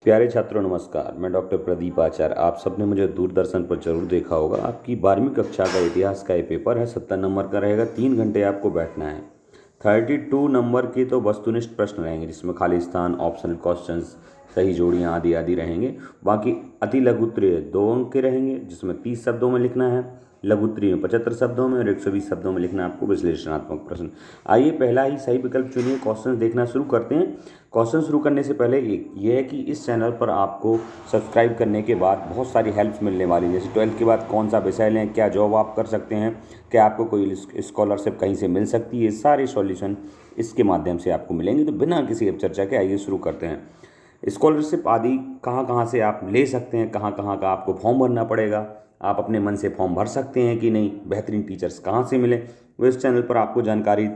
प्यारे छात्रों नमस्कार। मैं डॉक्टर प्रदीप आचार्य। आप सबने मुझे दूरदर्शन पर जरूर देखा होगा। आपकी 12वीं कक्षा का इतिहास का ये पेपर है, 70 नंबर का रहेगा। 3 घंटे आपको बैठना है। 32 नंबर के तो वस्तुनिष्ठ प्रश्न रहेंगे, जिसमें खाली स्थान, ऑप्शनल क्वेश्चंस, सही जोड़ियाँ आदि आदि रहेंगे। बाकी अति लघु उत्तरीय 2 अंक के रहेंगे, जिसमें 30 शब्दों में लिखना है, लघु उत्तरीय में 75 शब्दों में और 120 शब्दों में लिखना है आपको विश्लेषणात्मक प्रश्न। आइए पहला ही सही विकल्प चुनिए। क्वेश्चन देखना शुरू करते हैं। क्वेश्चन शुरू करने से पहले एक ये है कि इस चैनल पर आपको सब्सक्राइब करने के बाद बहुत सारी हेल्प्स मिलने वाली है, जैसे 12th के बाद कौन सा विषय लें, क्या जॉब आप कर सकते हैं, क्या आपको कोई स्कॉलरशिप कहीं से मिल सकती है, सारे सॉल्यूशन इसके माध्यम से आपको मिलेंगे। तो बिना किसी अब चर्चा के आइए शुरू करते हैं। स्कॉलरशिप आदि कहाँ कहाँ से आप ले सकते हैं, कहाँ कहाँ का आपको फॉर्म भरना पड़ेगा, आप अपने मन से फॉर्म भर सकते हैं कि नहीं, बेहतरीन टीचर्स कहाँ से मिले, वो इस चैनल पर आपको जानकारी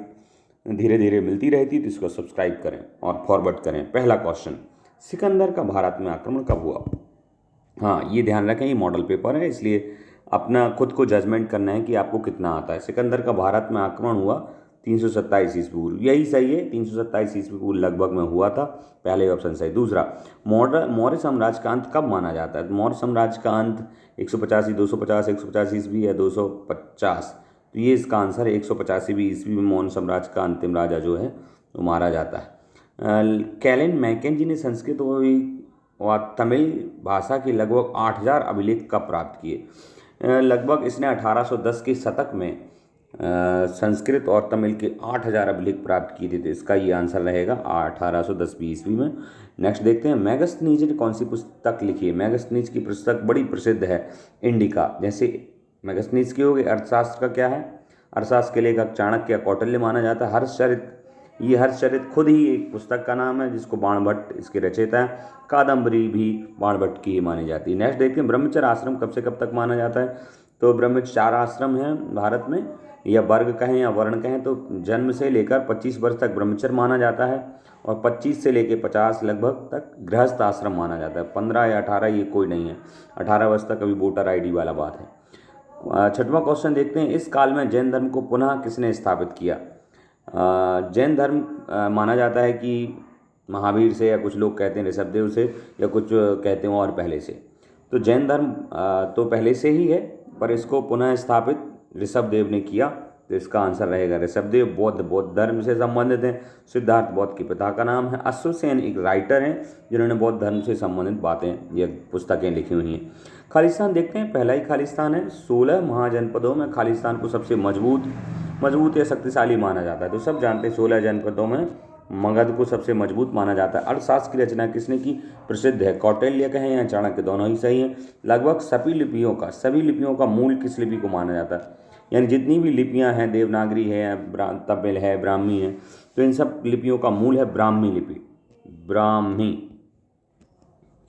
धीरे धीरे मिलती रहती है। तो इसको सब्सक्राइब करें और फॉरवर्ड करें। पहला क्वेश्चन, सिकंदर का भारत में आक्रमण कब हुआ? हाँ, ये ध्यान रखें, ये मॉडल पेपर है, इसलिए अपना खुद को जजमेंट करना है कि आपको कितना आता है। सिकंदर का भारत में आक्रमण हुआ 327 ईस्वी पूर्व, यही सही है। 327 ईस्वी पूर्व लगभग में हुआ था। पहले ऑप्शन सही। दूसरा, मौर्य साम्राज्य का अंत कब माना जाता है? मौर्य साम्राज्य का अंत 185, 250, 150 ईस्वी या 250। तो ये इसका आंसर है 185वीं ईस्वी में मौर्य साम्राज्य का अंतिम राजा जो है वो मारा जाता है। कैलन मैकेंजी ने संस्कृत व तमिल भाषा के लगभग 8000 अभिलेख कब प्राप्त किए? लगभग इसने 1810 के शतक में संस्कृत और तमिल के 8000 अभिलेख प्राप्त किए थे। तो इसका ये आंसर रहेगा 1810वीं ईस्वी में। नेक्स्ट देखते हैं, मेगास्थनीज ने कौन सी पुस्तक लिखी है? मेगास्थनीज की पुस्तक बड़ी प्रसिद्ध है, इंडिका। जैसे मेगास्थनीज की हो गई। अर्थशास्त्र का क्या है? अर्थशास्त्र के लेखक चाणक्य या कौटिल्य माना जाता है। हर्षचरित, ये हर्षचरित खुद ही एक पुस्तक का नाम है, जिसको बाणभट्ट इसके रचयिता है। कादम्बरी भी बाणभट्ट की ही मानी जाती है। नेक्स्ट देखते हैं, ब्रह्मचर्य आश्रम कब से कब तक माना जाता है? तो ब्रह्मचर्य 4 आश्रम हैं भारत में, या वर्ग कहें या वर्ण कहें, तो जन्म से लेकर 25 वर्ष तक ब्रह्मचर्य माना जाता है और 25 से लेकर 50 लगभग तक गृहस्थ आश्रम माना जाता है। 15 या 18 ये कोई नहीं है। 18 वर्ष तक अभी वोटर आईडी वाला बात है। छठवां क्वेश्चन देखते हैं, इस काल में जैन धर्म को पुनः किसने स्थापित किया? जैन धर्म माना जाता है कि महावीर से, या कुछ लोग कहते हैं ऋषभदेव से, या कुछ कहते हैं और पहले से। तो जैन धर्म तो पहले से ही है, पर इसको पुनः स्थापित ऋषभदेव ने किया। तो इसका आंसर रहेगा ऋषभदेव। बौद्ध धर्म से संबंधित हैं। सिद्धार्थ बौद्ध के पिता का नाम है। अश्वसेन एक राइटर हैं, जिन्होंने बौद्ध धर्म से संबंधित बातें, ये पुस्तकें लिखी हुई हैं। खालिस्तान देखते हैं। पहला ही खालिस्तान है। 16 महाजनपदों में खालिस्तान को सबसे मजबूत या शक्तिशाली माना जाता है। तो सब जानते हैं 16 जनपदों में मगध को सबसे मजबूत माना जाता है। अर्थशास्त्र की रचना किसने की? प्रसिद्ध है, कौटिल्य कहें या चाणक्य, दोनों ही सही हैं। लगभग सभी लिपियों का मूल किस लिपि को माना जाता है? यानी जितनी भी लिपियां हैं, देवनागरी है, तमिल है, ब्राह्मी है, तो इन सब लिपियों का मूल है ब्राह्मी लिपि।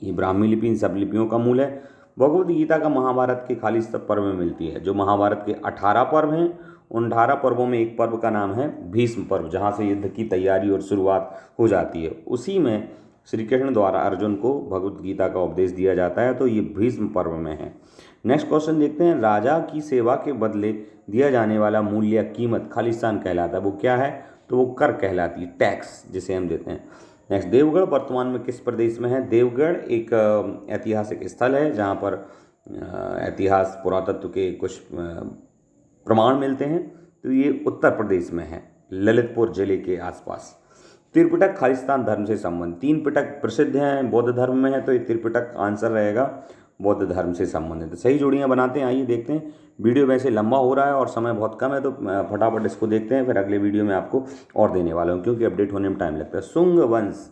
ये ब्राह्मी लिपि इन सब लिपियों का मूल है। भगवद गीता का महाभारत के खाली पर्व में मिलती है। जो महाभारत के 18 पर्व हैं, उन 18 पर्वों में एक पर्व का नाम है भीष्म पर्व, जहाँ से युद्ध की तैयारी और शुरुआत हो जाती है। उसी में श्री कृष्ण द्वारा अर्जुन को भगवद गीता का उपदेश दिया जाता है। तो ये भीष्म पर्व में है। नेक्स्ट क्वेश्चन देखते हैं, राजा की सेवा के बदले दिया जाने वाला मूल्य या कीमत खालिस्तान कहलाता है। वो क्या है? तो वो कर कहलाती है, टैक्स जिसे हम देते हैं। नेक्स्ट, देवगढ़ वर्तमान में किस प्रदेश में है? देवगढ़ एक ऐतिहासिक स्थल है, जहाँ पर इतिहास पुरातत्व के कुछ प्रमाण मिलते हैं। तो ये उत्तर प्रदेश में है, ललितपुर जिले के आसपास। त्रिपिटक खालिस्तान धर्म से संबंध। 3 पिटक प्रसिद्ध हैं, बौद्ध धर्म में है, तो ये त्रिपिटक आंसर रहेगा, बौद्ध धर्म से संबंधित। सही जोड़ियाँ बनाते हैं। आइए देखते हैं। वीडियो वैसे लंबा हो रहा है और समय बहुत कम है, तो फटाफट इसको देखते हैं, फिर अगले वीडियो में आपको और देने वाला हूँ, क्योंकि अपडेट होने में टाइम लगता है। शुंग वंश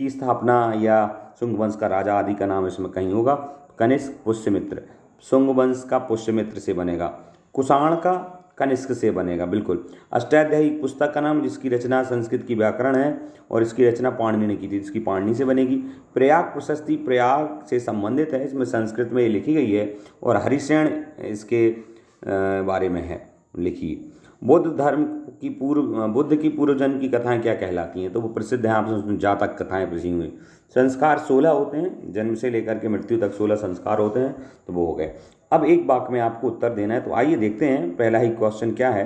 की स्थापना या शुंग वंश का राजा आदि का नाम इसमें कहीं होगा। कनिष्क, पुष्यमित्र। शुंग वंश का पुष्यमित्र से बनेगा। कुषाण का कनिष्क से बनेगा, बिल्कुल। अष्टाध्यायी पुस्तक का नाम, जिसकी रचना संस्कृत की व्याकरण है और इसकी रचना पाणिनि ने की थी, जिसकी पाणिनि से बनेगी। प्रयाग प्रशस्ति प्रयाग से संबंधित है, इसमें संस्कृत में ये लिखी गई है और हरिसेन इसके बारे में है लिखी। बुद्ध की पूर्व जन्म की कथाएं क्या कहलाती हैं? तो वो प्रसिद्ध हैं, आप जातक कथाएं प्रसिद्ध हुई। संस्कार 16 होते हैं, जन्म से लेकर के मृत्यु तक 16 संस्कार होते हैं, तो वो हो गए। अब एक वाक्य में आपको उत्तर देना है, तो आइए देखते हैं पहला ही क्वेश्चन क्या है।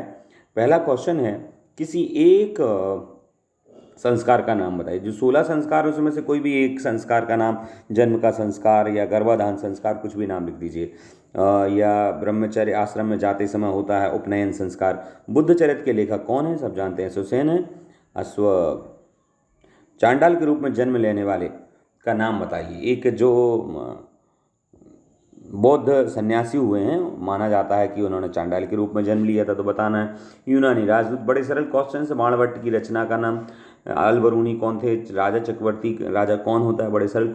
पहला क्वेश्चन है, किसी एक संस्कार का नाम बताइए। जो 16 संस्कार उसमें से कोई भी एक संस्कार का नाम, जन्म का संस्कार या गर्भाधान संस्कार, कुछ भी नाम लिख दीजिए। या ब्रह्मचर्य आश्रम में जाते समय होता है उपनयन संस्कार। बुद्ध चरित्र के लेखक कौन है? सब जानते हैं, सुसेन है। अश्व चांडाल के रूप में जन्म लेने वाले का नाम बताइए। एक जो बौद्ध सन्यासी हुए हैं, माना जाता है कि उन्होंने चांडाल के रूप में जन्म लिया था, तो बताना है। यूनानी राजदूत, बड़े सरल क्वेश्चन है। बाणभट्ट की रचना का नाम। अल बरूनी कौन थे? राजा चक्रवर्ती राजा कौन होता है? बड़े सरल